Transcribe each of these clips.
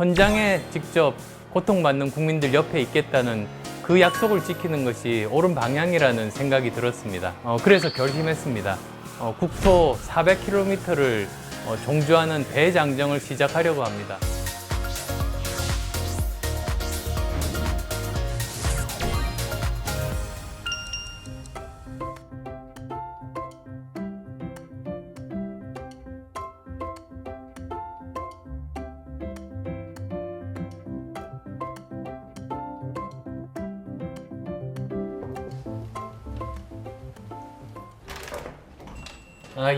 현장에 직접 고통받는 국민들 옆에 있겠다는 그 약속을 지키는 것이 옳은 방향이라는 생각이 들었습니다. 그래서 결심했습니다. 국토 400km를 종주하는 대장정을 시작하려고 합니다.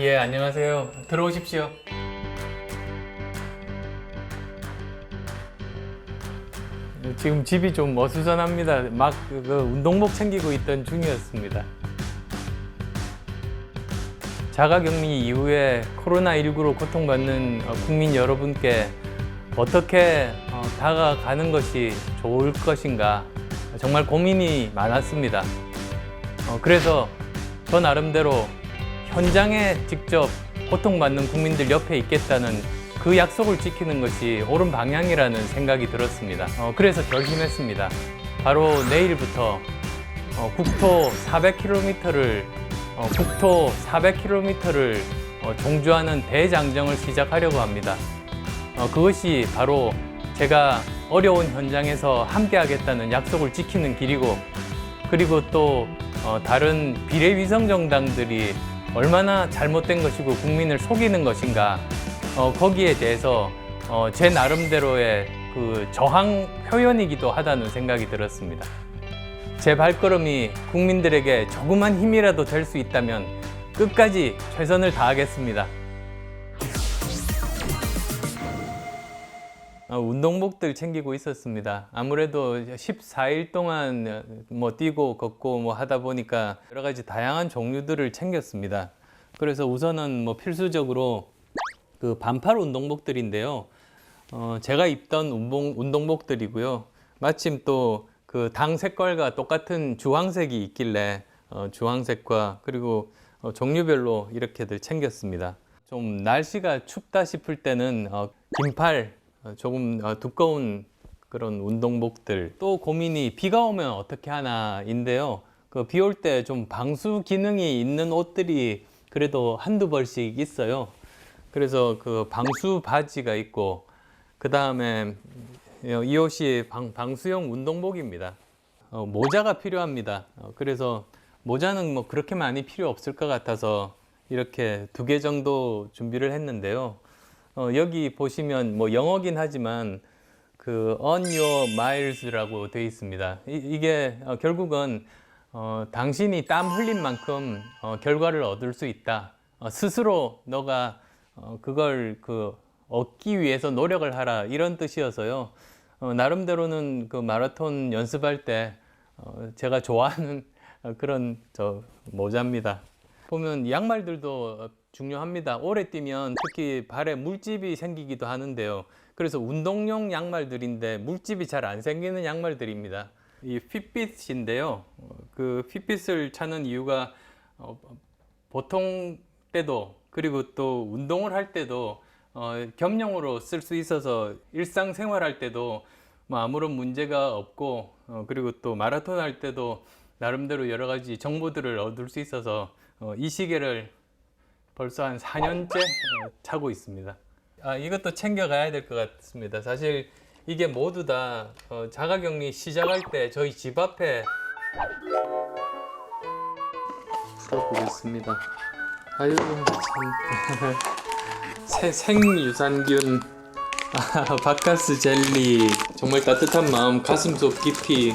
예, 안녕하세요. 들어오십시오. 지금 집이 좀 어수선합니다. 막 운동복 챙기고 있던 중이었습니다. 자가격리 이후에 코로나19로 고통받는 국민 여러분께 어떻게 다가가는 것이 좋을 것인가 정말 고민이 많았습니다. 그래서 저 나름대로 현장에 직접 고통받는 국민들 옆에 있겠다는 그 약속을 지키는 것이 옳은 방향이라는 생각이 들었습니다. 그래서 결심했습니다. 바로 내일부터 국토 400km를 종주하는 대장정을 시작하려고 합니다. 그것이 바로 제가 어려운 현장에서 함께 하겠다는 약속을 지키는 길이고, 그리고 또 다른 비례위성 정당들이 얼마나 잘못된 것이고 국민을 속이는 것인가, 거기에 대해서 제 나름대로의 그 저항 표현이기도 하다는 생각이 들었습니다. 제 발걸음이 국민들에게 조그만 힘이라도 될 수 있다면 끝까지 최선을 다하겠습니다. 운동복들 챙기고 있었습니다. 아무래도 14일 동안 뛰고 걷고 하다 보니까 여러 가지 다양한 종류들을 챙겼습니다. 그래서 우선은 필수적으로 그 반팔 운동복들인데요. 제가 입던 운동복들이고요. 마침 또 그 당 색깔과 똑같은 주황색이 있길래 주황색과 그리고 종류별로 이렇게들 챙겼습니다. 좀 날씨가 춥다 싶을 때는 긴팔 조금 두꺼운 그런 운동복들, 또 고민이 비가 오면 어떻게 하나인데요. 그 비 올 때 좀 방수 기능이 있는 옷들이 그래도 한두 벌씩 있어요. 그래서 그 방수 바지가 있고, 그 다음에 이 옷이 방수용 운동복입니다. 모자가 필요합니다. 그래서 모자는 그렇게 많이 필요 없을 것 같아서 이렇게 2개 정도 준비를 했는데요. 여기 보시면 영어긴 하지만 그 On Your Miles라고 되어 있습니다. 이게 결국은 당신이 땀 흘린 만큼 결과를 얻을 수 있다. 스스로 너가 그걸 얻기 위해서 노력을 하라, 이런 뜻이어서요. 나름대로는 그 마라톤 연습할 때 제가 좋아하는 그런 모자입니다. 보면 양말들도 중요합니다. 오래 뛰면 특히 발에 물집이 생기기도 하는데요. 그래서 운동용 양말들인데 물집이 잘 안 생기는 양말들입니다. 이 핏빗인데요. 그 핏빗을 찾는 이유가 보통 때도 그리고 또 운동을 할 때도 겸용으로 쓸 수 있어서 일상생활할 때도 아무런 문제가 없고, 그리고 또 마라톤 할 때도 나름대로 여러 가지 정보들을 얻을 수 있어서 이 시계를 벌써 한 4년째 차고 있습니다. 이것도 챙겨가야 될 것 같습니다. 사실 이게 모두 다 자가격리 시작할 때 저희 집 앞에 풀어보겠습니다. 아유 참 생유산균, 바카스 젤리, 정말 따뜻한 마음 가슴속 깊이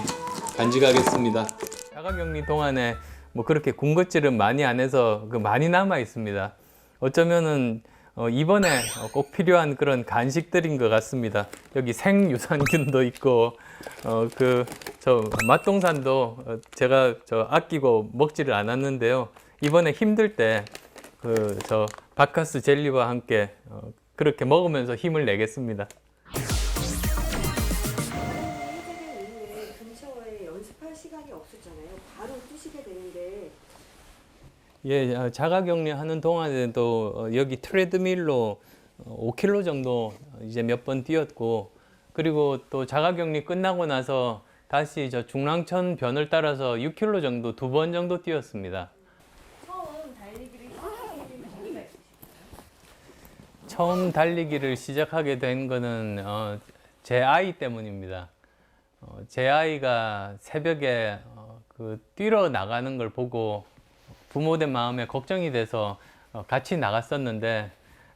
간직하겠습니다. 자가격리 동안에 그렇게 군것질은 많이 안 해서 많이 남아 있습니다. 어쩌면은 이번에 꼭 필요한 그런 간식들인 것 같습니다. 여기 생유산균도 있고, 맛동산도 제가 아끼고 먹지를 않았는데요. 이번에 힘들 때 바카스 젤리와 함께 그렇게 먹으면서 힘을 내겠습니다. 이후에 근처에 연습할 시간이 없었잖아요. 바로 뛰시게 되는데. 예, 자가격리 하는 동안에도 여기 트레드밀로 5km 정도 이제 몇 번 뛰었고, 그리고 또 자가격리 끝나고 나서 다시 저 중랑천 변을 따라서 6km 정도 2번 정도 뛰었습니다. 처음 달리기를 시작하게 된 계기가 있으실까요? 처음 달리기를 시작하게 된 거는 제 아이 때문입니다. 제 아이가 새벽에 뛰러 나가는 걸 보고 부모된 마음에 걱정이 돼서 같이 나갔었는데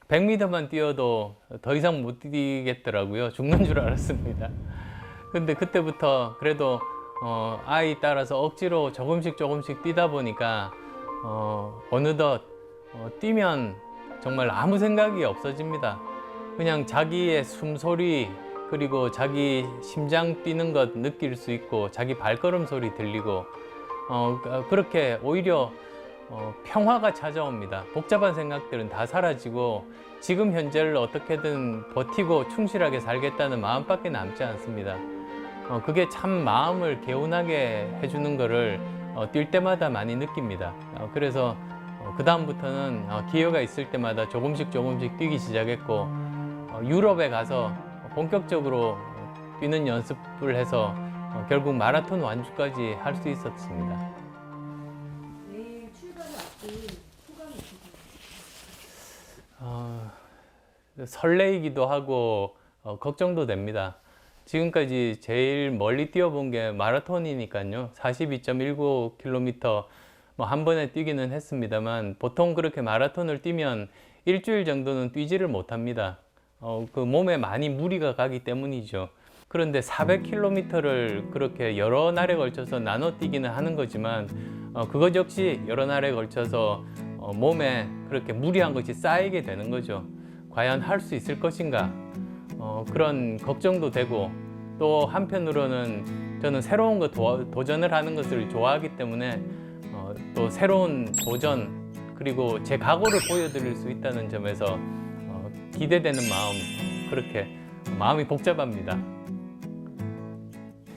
100m만 뛰어도 더 이상 못 뛰겠더라고요. 죽는 줄 알았습니다. 근데 그때부터 그래도 아이 따라서 억지로 조금씩 뛰다 보니까 어느덧 뛰면 정말 아무 생각이 없어집니다. 그냥 자기의 숨소리 그리고 자기 심장 뛰는 것 느낄 수 있고 자기 발걸음 소리 들리고 그렇게 오히려 평화가 찾아옵니다. 복잡한 생각들은 다 사라지고 지금 현재를 어떻게든 버티고 충실하게 살겠다는 마음밖에 남지 않습니다. 그게 참 마음을 개운하게 해주는 거를 뛸 때마다 많이 느낍니다. 그래서 그 다음부터는 기회가 있을 때마다 조금씩 뛰기 시작했고 유럽에 가서 본격적으로 뛰는 연습을 해서 결국 마라톤 완주까지 할 수 있었습니다. 내일 출발을 앞둔 소감이 어떠세요? 설레이기도 하고 걱정도 됩니다. 지금까지 제일 멀리 뛰어본 게 마라톤이니까요. 42.19km 한 번에 뛰기는 했습니다만 보통 그렇게 마라톤을 뛰면 일주일 정도는 뛰지를 못합니다. 그 몸에 많이 무리가 가기 때문이죠. 그런데 400km를 그렇게 여러 날에 걸쳐서 나눠 뛰기는 하는 거지만 그것 역시 여러 날에 걸쳐서 몸에 그렇게 무리한 것이 쌓이게 되는 거죠. 과연 할 수 있을 것인가? 그런 걱정도 되고 또 한편으로는 저는 새로운 거 도전을 하는 것을 좋아하기 때문에 또 새로운 도전 그리고 제 각오를 보여드릴 수 있다는 점에서 기대되는 마음 그렇게 마음이 복잡합니다.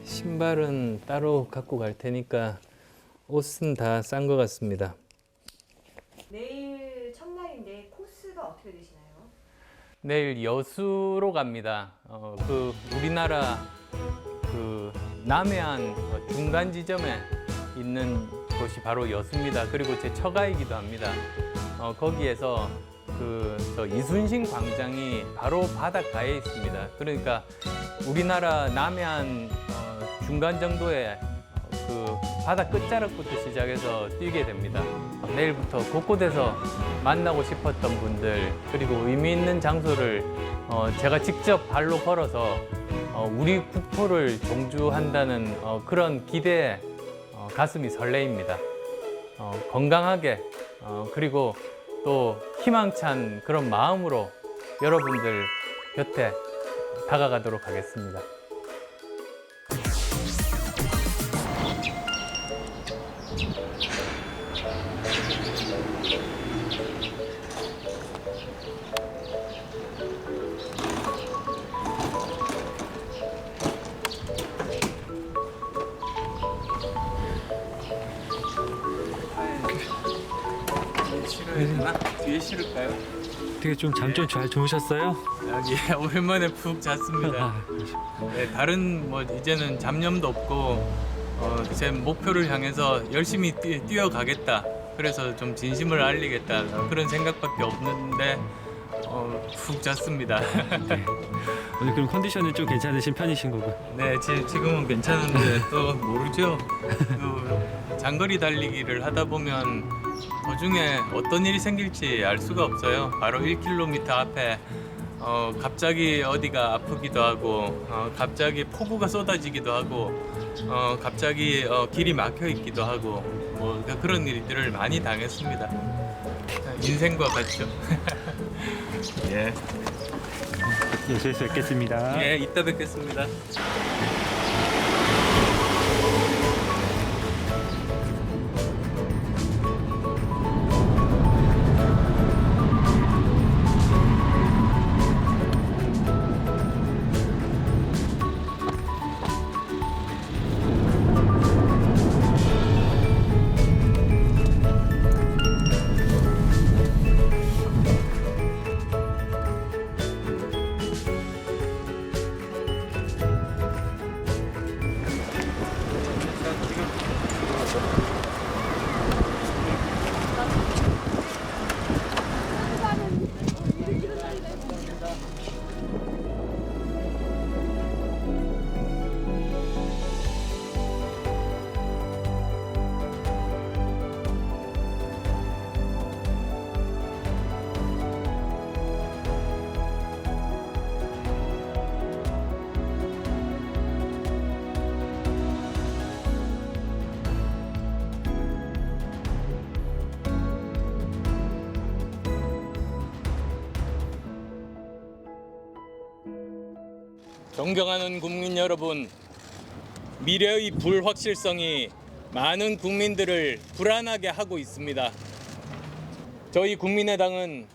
신발은 따로 갖고 갈 테니까 옷은 다 싼 것 같습니다. 내일 첫날인데 코스가 어떻게 되시나요? 내일 여수로 갑니다. 우리나라 남해안 중간 지점에 있는 곳이 바로 여수입니다. 그리고 제 처가이기도 합니다. 거기에서 저 이순신 광장이 바로 바닷가에 있습니다. 그러니까 우리나라 남해안 중간 정도의 바다 끝자락부터 시작해서 뛰게 됩니다. 내일부터 곳곳에서 만나고 싶었던 분들 그리고 의미 있는 장소를 제가 직접 발로 걸어서 우리 국토를 종주한다는 그런 기대에 가슴이 설레입니다. 건강하게 그리고 또 희망찬 그런 마음으로 여러분들 곁에 다가가도록 하겠습니다. 뒤에 실을까요? 되게 좀 잠 좀 잘 주무셨어요? 여기 오랜만에 푹 잤습니다. 네, 다른 이제는 잡념도 없고 제 목표를 향해서 열심히 뛰어가겠다. 그래서 좀 진심을 알리겠다 그런 생각밖에 없는데 푹 잤습니다. 오늘 그럼 컨디션은 좀 괜찮으신 편이신 거고? 네, 지금은 괜찮은데 또 모르죠. 장거리 달리기를 하다 보면 도중에 어떤 일이 생길지 알 수가 없어요. 바로 1km 앞에 갑자기 어디가 아프기도 하고 갑자기 폭우가 쏟아지기도 하고 갑자기 길이 막혀 있기도 하고 그런 일들을 많이 당했습니다. 인생과 같죠. 예. 여수에서 뵙겠습니다. 예, 이따 뵙겠습니다. 존경하는 국민 여러분, 미래의 불확실성이 많은 국민들을 불안하게 하고 있습니다. 저희 국민의당은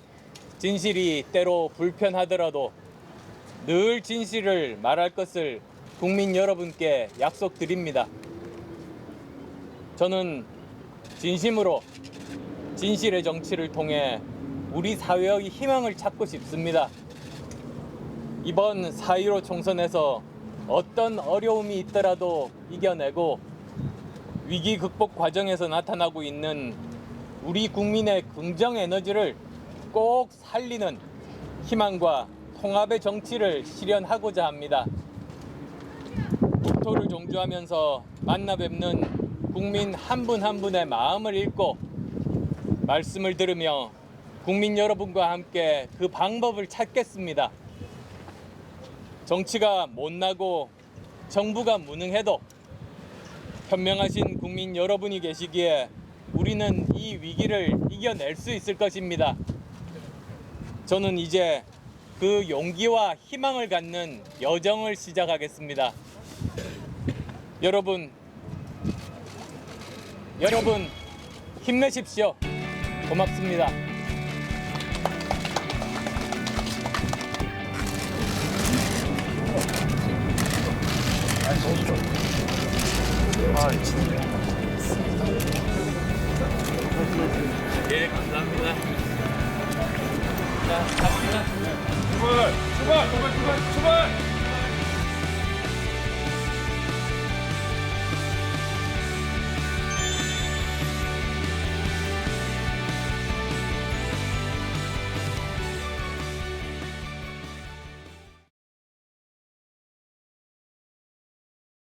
진실이 때로 불편하더라도 늘 진실을 말할 것을 국민 여러분께 약속드립니다. 저는 진심으로 진실의 정치를 통해 우리 사회의 희망을 찾고 싶습니다. 이번 4.15 총선에서 어떤 어려움이 있더라도 이겨내고 위기 극복 과정에서 나타나고 있는 우리 국민의 긍정 에너지를 꼭 살리는 희망과 통합의 정치를 실현하고자 합니다. 국토를 종주하면서 만나 뵙는 국민 한 분 한 분의 마음을 읽고 말씀을 들으며 국민 여러분과 함께 그 방법을 찾겠습니다. 정치가 못나고 정부가 무능해도 현명하신 국민 여러분이 계시기에 우리는 이 위기를 이겨낼 수 있을 것입니다. 저는 이제 그 용기와 희망을 갖는 여정을 시작하겠습니다. 여러분 힘내십시오. 고맙습니다. 예, 감사합니다. 자, 갑니다. 출발!